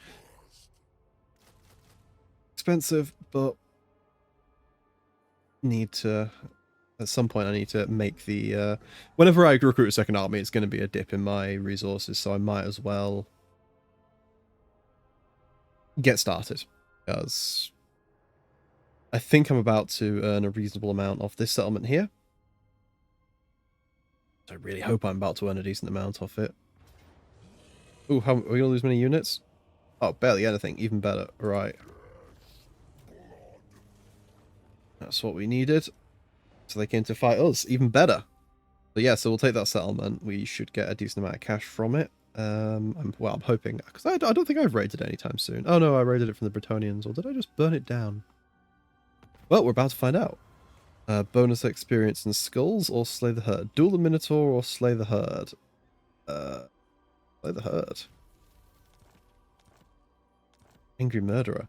Expensive, but need to... At some point I need to make the... whenever I recruit a second army, it's going to be a dip in my resources, so I might as well get started. Because I think I'm about to earn a reasonable amount off this settlement here. I really hope I'm about to earn a decent amount off it. Ooh, are we going to lose many units? Oh, barely anything. Even better. Right. That's what we needed. So they came to fight us. Even better. But yeah, so we'll take that settlement. We should get a decent amount of cash from it. I'm hoping. Because I don't think I've raided anytime soon. Oh no, I raided it from the Bretonians. Or did I just burn it down? Well, we're about to find out. Bonus experience and skulls or slay the herd. Duel the Minotaur or slay the herd. Slay the herd. Angry murderer.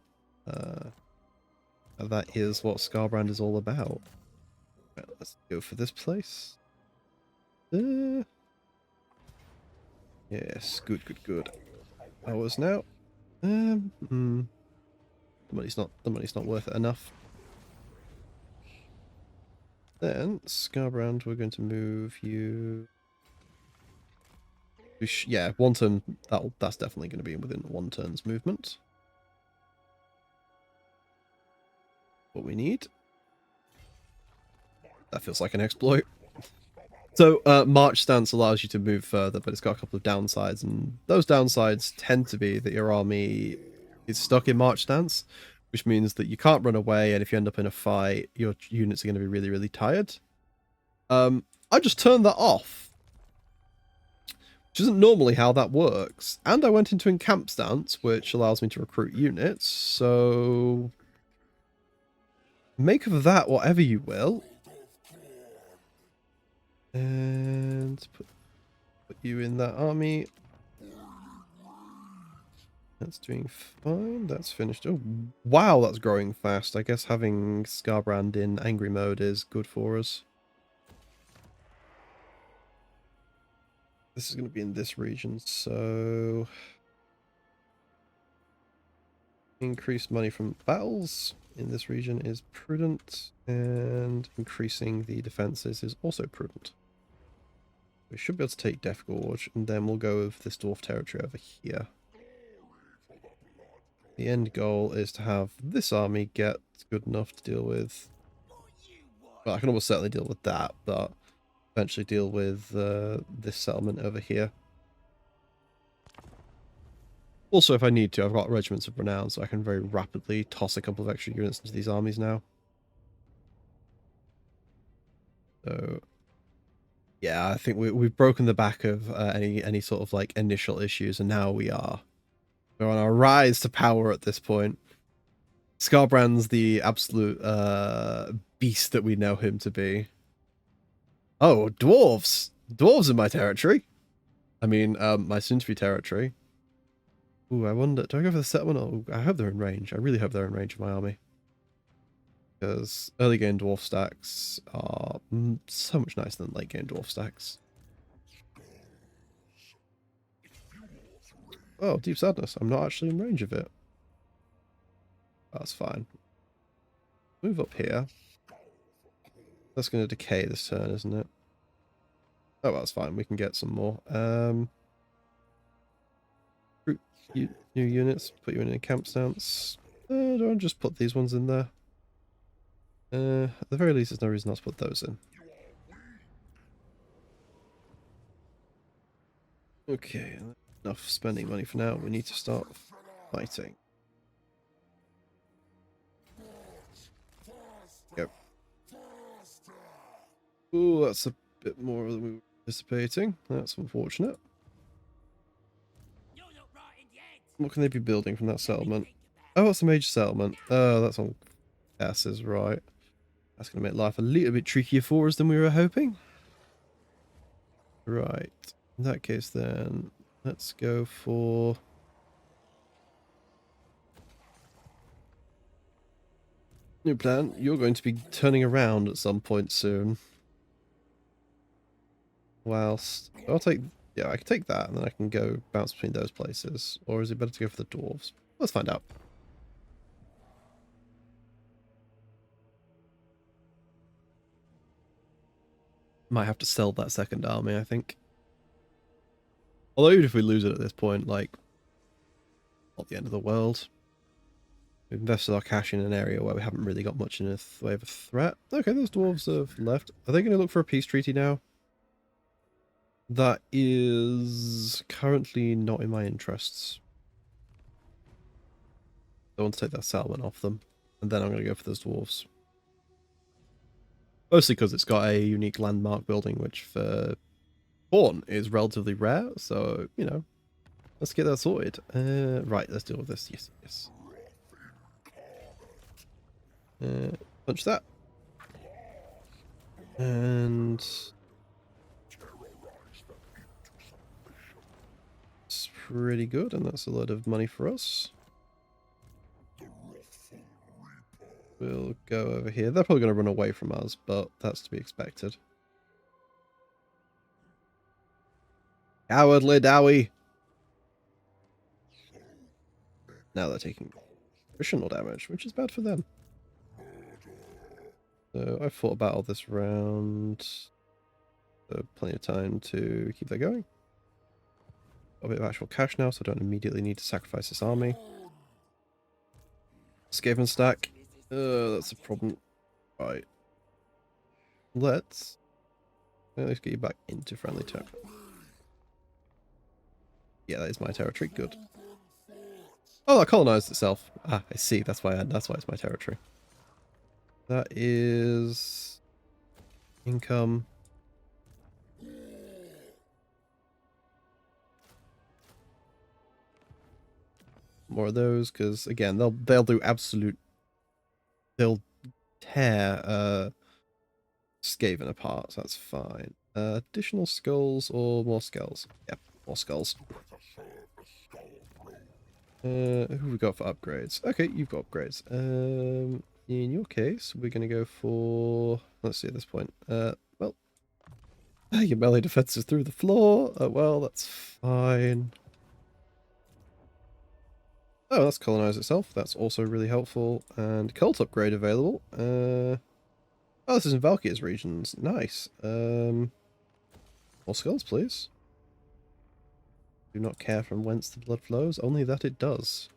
That is what Scarbrand is all about. Right, let's go for this place. Yes, good. Ours now. The money's not worth it enough. Then, Scarbrand, we're going to move you... yeah, one turn, that's definitely going to be within one turn's movement. What we need. That feels like an exploit. So, March Stance allows you to move further, but it's got a couple of downsides, and those downsides tend to be that your army is stuck in March Stance, which means that you can't run away, and if you end up in a fight, your units are going to be really, really tired. I just turned that off, which isn't normally how that works. And I went into Encamp Stance, which allows me to recruit units, so... make of that whatever you will. And put you in that army. That's doing fine. That's finished. Oh, wow, that's growing fast. I guess having Scarbrand in angry mode is good for us. This is going to be in this region, so... increased money from battles in this region is prudent, and increasing the defenses is also prudent. We should be able to take Death Gorge, and then we'll go with this dwarf territory over here. The end goal is to have this army get good enough to deal with... well, I can almost certainly deal with that, but eventually deal with this settlement over here. Also, if I need to, I've got Regiments of Renown, so I can very rapidly toss a couple of extra units into these armies now. So... Yeah, I think we've broken the back of any sort of like initial issues, and now we're on our rise to power at this point. Scarbrand's the absolute beast that we know him to be. Oh, dwarves! Dwarves in my territory. I mean, my soon-to-be territory. Ooh, I wonder, do I go for the settlement? Oh, I hope they're in range. I really hope they're in range of my army. Because early game dwarf stacks are so much nicer than late game dwarf stacks. Oh, deep sadness. I'm not actually in range of it. That's fine. Move up here. That's going to decay this turn, isn't it? Oh, that's fine. We can get some more. Recruit new units. Put you in a camp stance. Do I just put these ones in there? At the very least, there's no reason not to put those in. Okay, enough spending money for now. We need to start fighting. Go. Ooh, that's a bit more than we were anticipating. That's unfortunate. What can they be building from that settlement? Oh, it's a major settlement. Oh, that's on S's, right. That's going to make life a little bit trickier for us than we were hoping. Right. In that case, then, let's go for... New plan. You're going to be turning around at some point soon. Whilst... I'll take... Yeah, I can take that, and then I can go bounce between those places. Or is it better to go for the dwarves? Let's find out. Might have to sell that second army, I think. Although even if we lose it at this point, like, not the end of the world. We've invested our cash in an area where we haven't really got much in the way of a threat. Okay, those dwarves have left. Are they going to look for a peace treaty now? That is currently not in my interests. I want to take that settlement off them. And then I'm going to go for those dwarves. Mostly because it's got a unique landmark building, which for Horn is relatively rare. So, you know, let's get that sorted. Right, let's deal with this. Yes, yes. Punch that. And... it's pretty good, and that's a lot of money for us. We'll go over here. They're probably going to run away from us, but that's to be expected. Cowardly Dowie! Now they're taking additional damage, which is bad for them. So I fought a battle this round. So plenty of time to keep that going. Got a bit of actual cash now, so I don't immediately need to sacrifice this army. Skaven stack. That's a problem. Right. Let's get you back into friendly territory. Yeah, that is my territory. Good. Oh, that colonized itself. Ah, I see. That's why it's my territory. That is income. More of those, because again, they'll do absolute. They'll tear Skaven apart. So that's fine. Additional skulls or more skulls? Yep, more skulls. Who have we got for upgrades? Okay, you've got upgrades. In your case, we're going to go for... let's see at this point. Well, your melee defense is through the floor. Well, that's fine. Oh, that's colonized itself. That's also really helpful. And cult upgrade available. Oh, this is in Valkyr's regions. Nice. More skulls, please. Do not care from whence the blood flows, only that it does.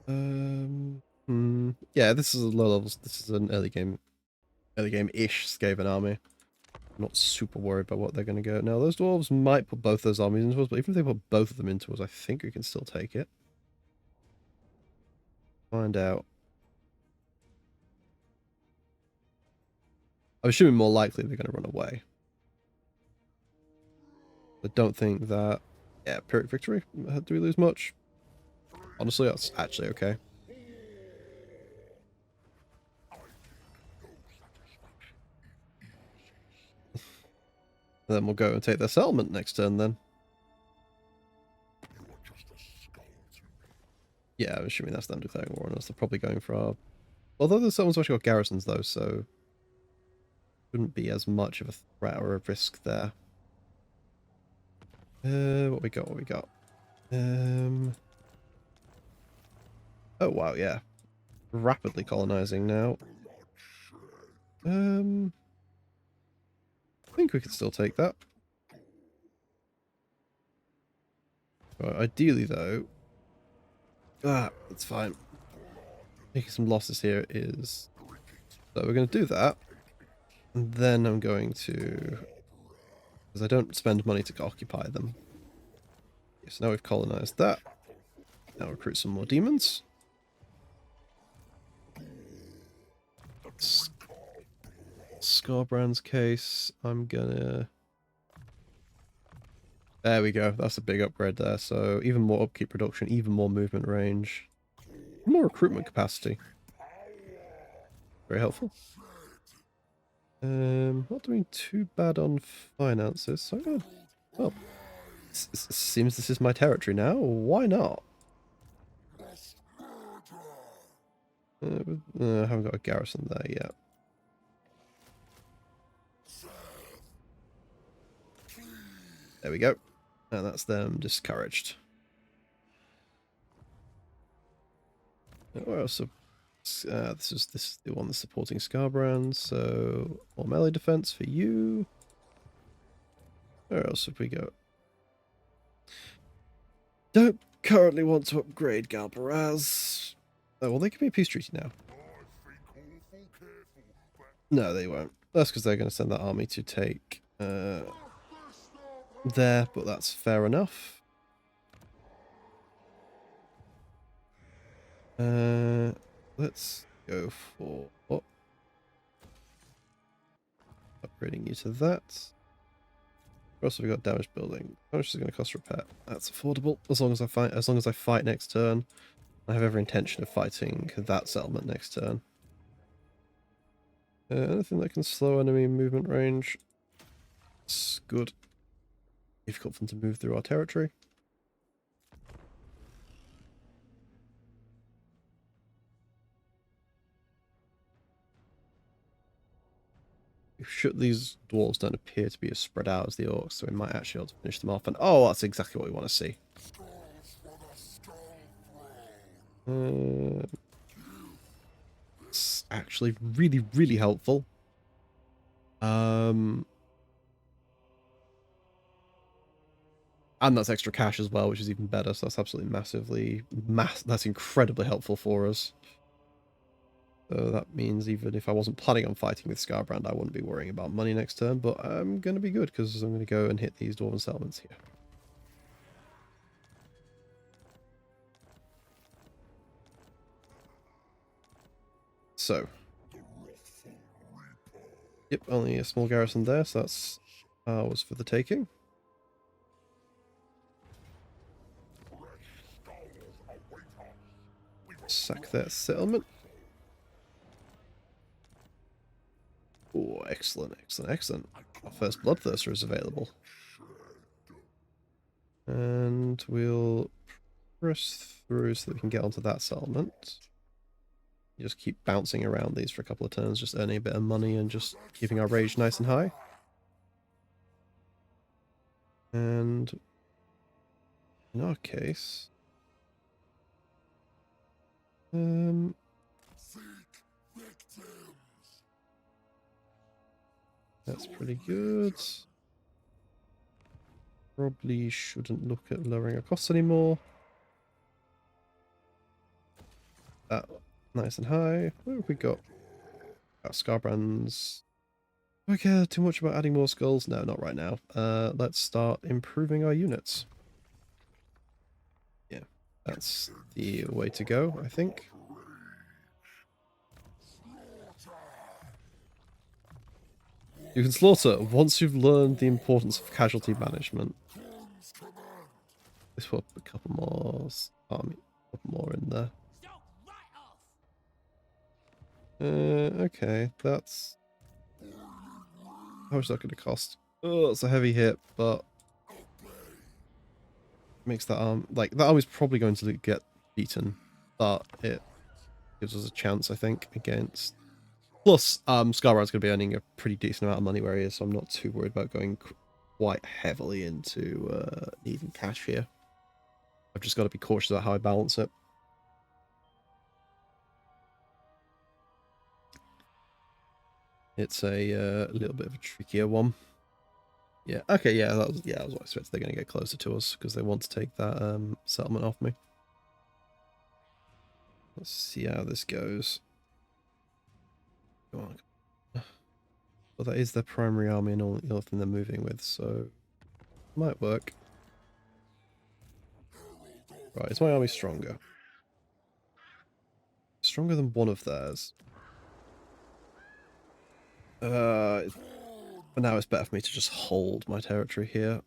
Yeah, this is a low levels. This is an early game-ish Skaven army. I'm not super worried about what they're going to go. Now, those dwarves might put both those armies into us, but even if they put both of them into us, I think we can still take it. Find out. I'm assuming more likely they're going to run away. I don't think that... Yeah, Pyrrhic victory. Do we lose much? Honestly, that's actually okay. Then we'll go and take their settlement next turn then. Yeah, I'm assuming that's them declaring war on us. They're probably going for our... Although the settlement's actually got garrisons though, so... Wouldn't be as much of a threat or a risk there. What we got, what we got? Oh wow, yeah. Rapidly colonizing now. I think we could still take that. Right, ideally though... that's fine. Making some losses here is... So we're going to do that. And then I'm going to... Because I don't spend money to occupy them. Okay, so now we've colonized that. Now recruit some more demons. Scarbrand's case, I'm gonna... There we go, that's a big upgrade there. So even more upkeep production, even more movement range. More recruitment capacity. Very helpful. Not doing too bad on finances, so I'm gonna... Well, it seems this is my territory now, why not? I haven't got a garrison there yet. There we go. And that's them discouraged. Where else? This is the one that's supporting Scarbrand, so more melee defense for you. Where else have we got? Don't currently want to upgrade Galbaraz. Oh, well, they can be a peace treaty now. No, they won't. That's because they're going to send that army to take there, but that's fair enough. Let's go for upgrading you to that. What else have we got? Damage building. How much is it going to cost repair? That's affordable. As long as I fight next turn. I have every intention of fighting that settlement next turn. Anything that can slow enemy movement range. It's good. Difficult for them to move through our territory. These dwarves don't appear to be as spread out as the orcs, so we might actually be able to finish them off. And oh, that's exactly what we want to see. It's actually really, really helpful. And that's extra cash as well, which is even better. So that's absolutely that's incredibly helpful for us. So that means even if I wasn't planning on fighting with Scarbrand, I wouldn't be worrying about money next turn. But I'm going to be good because I'm going to go and hit these dwarven settlements here. So, yep, only a small garrison there, so that's ours for the taking. Sack that settlement. Oh, excellent, excellent, excellent. Our first Bloodthirster is available. And we'll press through so that we can get onto that settlement. You just keep bouncing around these for a couple of turns, just earning a bit of money and just keeping our rage nice and high. And in our case... that's pretty good. Probably shouldn't look at lowering our costs anymore. That nice and high. What have we got? Got Scarbrands. Do I care too much about adding more skulls? No, not right now. Let's start improving our units. Yeah, that's the way to go, I think. You can slaughter once you've learned the importance of casualty management. Let's put a couple more army, a couple more in there. Okay, that's... How much is that going to cost? Oh, it's a heavy hit, but... Makes that arm... Like, that army's probably going to get beaten, but it gives us a chance, I think, against... Plus, Scarbrand's going to be earning a pretty decent amount of money where he is, so I'm not too worried about going quite heavily into needing cash here. I've just got to be cautious about how I balance it. It's a little bit of a trickier one. Yeah, okay, yeah, that was what I expected. They're going to get closer to us because they want to take that settlement off me. Let's see how this goes. Come on. Well, that is their primary army and all the other thing they're moving with, so it might work. Right, is my army stronger? Stronger than one of theirs. For now it's better for me to just hold my territory here.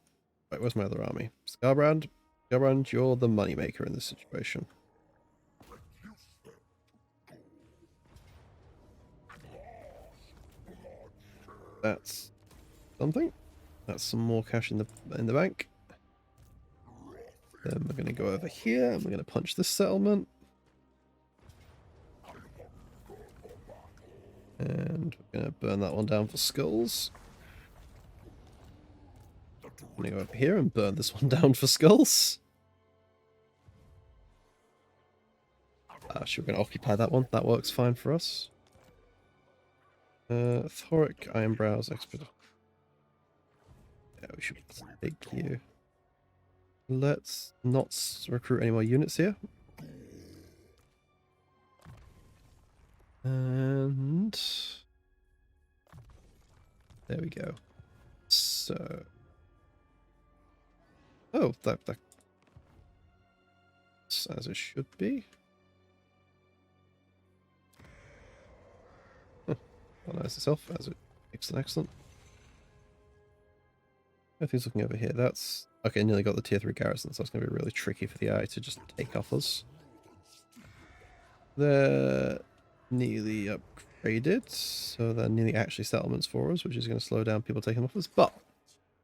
Right, where's my other army? Scarbrand? Scarbrand, you're the moneymaker in this situation. That's something. That's some more cash in the bank. Then we're going to go over here and we're going to punch this settlement. And we're going to burn that one down for skulls. I'm going to go over here and burn this one down for skulls. Actually, we're going to occupy that one. That works fine for us. Thoric, Ironbrows, Expedition. Yeah, we should take you. Let's not recruit any more units here. And there we go. So, oh, that's as it should be. Organize itself as it. Excellent. Everything's looking over here. That's okay. Nearly got the tier 3 garrison, so it's going to be really tricky for the eye to just take off us. They're nearly upgraded, so they're nearly actually settlements for us, which is going to slow down people taking them off us. But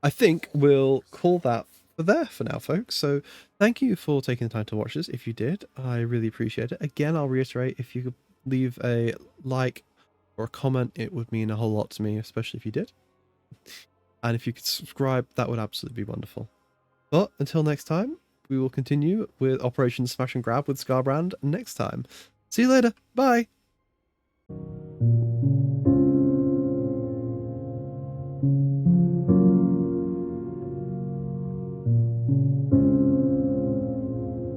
I think we'll call that for there for now, folks. So thank you for taking the time to watch this. If you did, I really appreciate it. Again, I'll reiterate, if you could leave a like or a comment, it would mean a whole lot to me, especially if you did. And if you could subscribe, that would absolutely be wonderful. But until next time, we will continue with Operation Smash and Grab with Scarbrand next time. See you later. Bye.